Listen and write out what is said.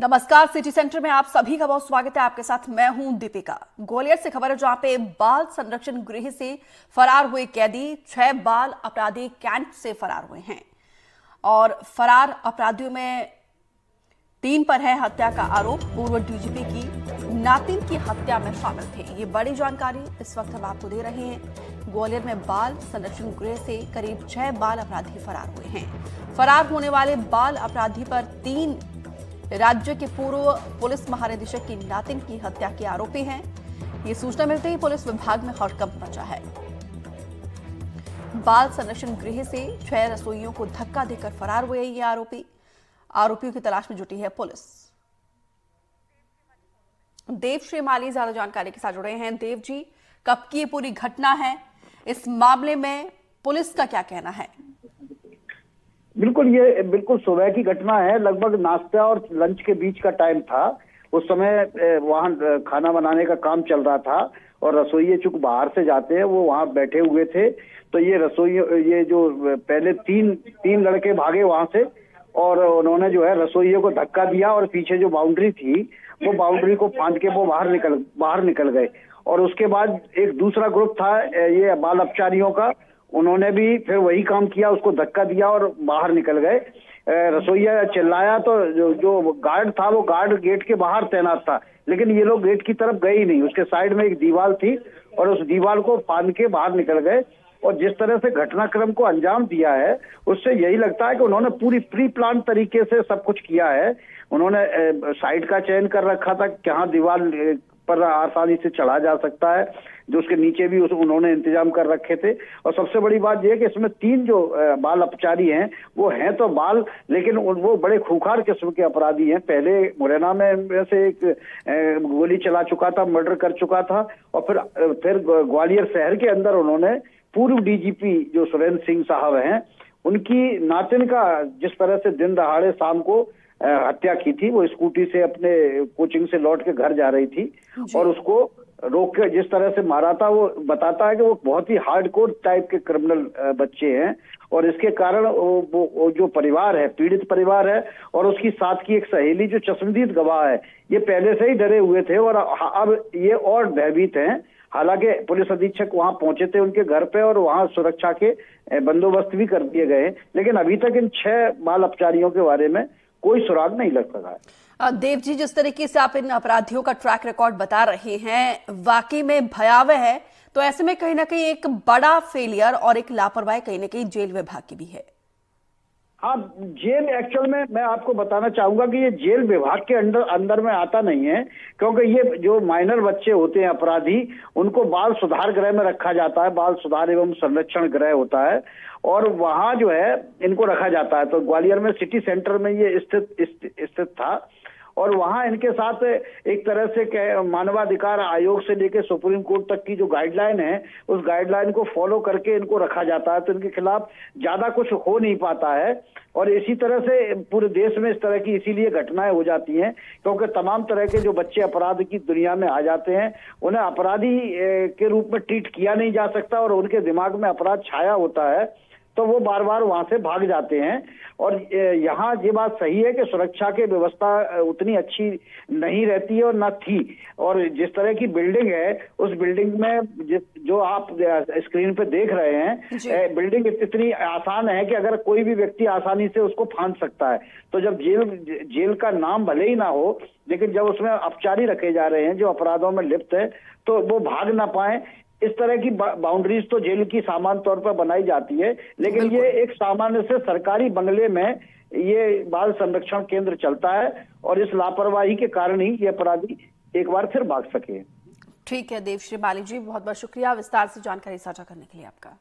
नमस्कार। City centre में आप सभी का बहुत स्वागत है। आपके साथ मैं हूं दीपिका। ग्वालियर से खबर है जहां पे बाल संरक्षण गृह से फरार हुए कैदी 6 बाल अपराधी कैंट से फरार हुए हैं और फरार अपराधियों में 3 पर है हत्या का आरोप। पूर्व डीजीपी की नातिन की हत्या में शामिल थे। ये बड़ी जानकारी इस वक्त हम आपको दे रहे हैं। ग्वालियर में बाल संरक्षण गृह से करीब 6 बाल अपराधी फरार हुए हैं। फरार होने वाले बाल अपराधी पर 3 राज्य के पूर्व पुलिस महानिदेशक की नातिन की हत्या के आरोपी हैं। ये सूचना मिलते ही पुलिस विभाग में हड़कंप मचा है। बाल संरक्षण गृह से 6 रसोइयों को धक्का देकर फरार हुए ये आरोपियों की तलाश में जुटी है पुलिस। देव श्री माली ज्यादा जानकारी के साथ जुड़े हैं। देव जी, कब की ये पूरी घटना है? इस मामले में पुलिस का क्या कहना है? बिल्कुल, ये बिल्कुल सुबह की घटना है। लगभग नाश्ता और लंच के बीच का टाइम था। उस समय वहाँ खाना बनाने का काम चल रहा था और रसोइये चूंकि बाहर से जाते हैं वो वहाँ बैठे हुए थे। तो ये जो पहले तीन लड़के भागे वहाँ से और उन्होंने जो है रसोइये को धक्का दिया और पीछे जो बाउंड्री थी वो बाउंड्री को फांद के वो बाहर निकल गए। और उसके बाद एक दूसरा ग्रुप था ये बाल अपचारियों का, उन्होंने भी फिर वही काम किया, उसको धक्का दिया और बाहर निकल गए। रसोइया चिल्लाया तो जो गार्ड था वो गार्ड गेट के बाहर तैनात था, लेकिन ये लोग गेट की तरफ गए ही नहीं। उसके साइड में एक दीवार थी और उस दीवार को फांद के बाहर निकल गए। और जिस तरह से घटनाक्रम को अंजाम दिया है उससे यही लगता है कि उन्होंने पूरी प्री प्लान तरीके से सब कुछ किया है। उन्होंने साइड का चयन कर रखा था, कहाँ दीवार पर आसानी से चढ़ा जा सकता है, जो उसके नीचे भी उन्होंने इंतजाम कर रखे थे। और सबसे बड़ी बात यह है कि इसमें 3 जो बाल अपचारी हैं वो हैं तो बाल, लेकिन वो बड़े खूंखार किस्म के अपराधी हैं। पहले मुरैना में से एक गोली चला चुका था, मर्डर कर चुका था और फिर ग्वालियर शहर के अंदर उन्होंने पूर्व डीजीपी जो सुरेंद्र सिंह साहब हैं उनकी नातिन का जिस तरह से दिन दहाड़े शाम को हत्या की थी। वो स्कूटी से अपने कोचिंग से लौट के घर जा रही थी और उसको रोक के जिस तरह से मारा था, वो बताता है कि वो बहुत ही हार्डकोर टाइप के क्रिमिनल बच्चे हैं। और इसके कारण वो जो परिवार है, पीड़ित परिवार है और उसकी साथ की एक सहेली जो चश्मदीद गवाह है, ये पहले से ही डरे हुए थे और अब ये और भयभीत हैं। हालांकि पुलिस अधीक्षक वहां पहुंचे थे उनके घर पे और वहां सुरक्षा के बंदोबस्त भी कर दिए गए, लेकिन अभी तक इन 6 बाल अपचारियों के बारे में कोई सुराग नहीं लग सका है। देव जी, जिस तरीके से आप इन अपराधियों का ट्रैक रिकॉर्ड बता रहे हैं वाकई में भयावह है। तो ऐसे में कहीं ना कहीं एक बड़ा फेलियर और एक लापरवाही कहीं ना कहीं जेल विभाग की भी है। हाँ, जेल एक्चुअल में मैं आपको बताना चाहूंगा कि ये जेल विभाग के अंदर में आता नहीं है, क्योंकि ये जो माइनर बच्चे होते हैं अपराधी उनको बाल सुधार गृह में रखा जाता है। बाल सुधार एवं संरक्षण गृह होता है और वहां जो है इनको रखा जाता है। तो ग्वालियर में सिटी सेंटर में ये स्थित था और वहां इनके साथ एक तरह से मानवाधिकार आयोग से लेकर सुप्रीम कोर्ट तक की जो गाइडलाइन है उस गाइडलाइन को फॉलो करके इनको रखा जाता है। तो इनके खिलाफ ज्यादा कुछ हो नहीं पाता है और इसी तरह से पूरे देश में इस तरह की इसीलिए घटनाएं हो जाती हैं क्योंकि तमाम तरह के जो बच्चे अपराध की दुनिया में आ जाते हैं उन्हें अपराधी के रूप में ट्रीट किया नहीं जा सकता और उनके दिमाग में अपराध छाया होता है, तो वो बार बार वहां से भाग जाते हैं। और यहाँ ये बात सही है कि सुरक्षा की व्यवस्था उतनी अच्छी नहीं रहती है और ना थी। और जिस तरह की बिल्डिंग है उस बिल्डिंग में जो आप स्क्रीन पे देख रहे हैं, बिल्डिंग इतनी आसान है कि अगर कोई भी व्यक्ति आसानी से उसको फांद सकता है। तो जब जेल का नाम भले ही ना हो, लेकिन जब उसमें अपचारी रखे जा रहे हैं जो अपराधों में लिप्त है तो वो भाग ना पाए। इस तरह की बाउंड्रीज तो जेल की सामान्य तौर पर बनाई जाती है, लेकिन ये एक सामान्य से सरकारी बंगले में ये बाल संरक्षण केंद्र चलता है और इस लापरवाही के कारण ही ये अपराधी एक बार फिर भाग सके। ठीक है देव श्री माली जी, बहुत बहुत शुक्रिया विस्तार से जानकारी साझा करने के लिए आपका।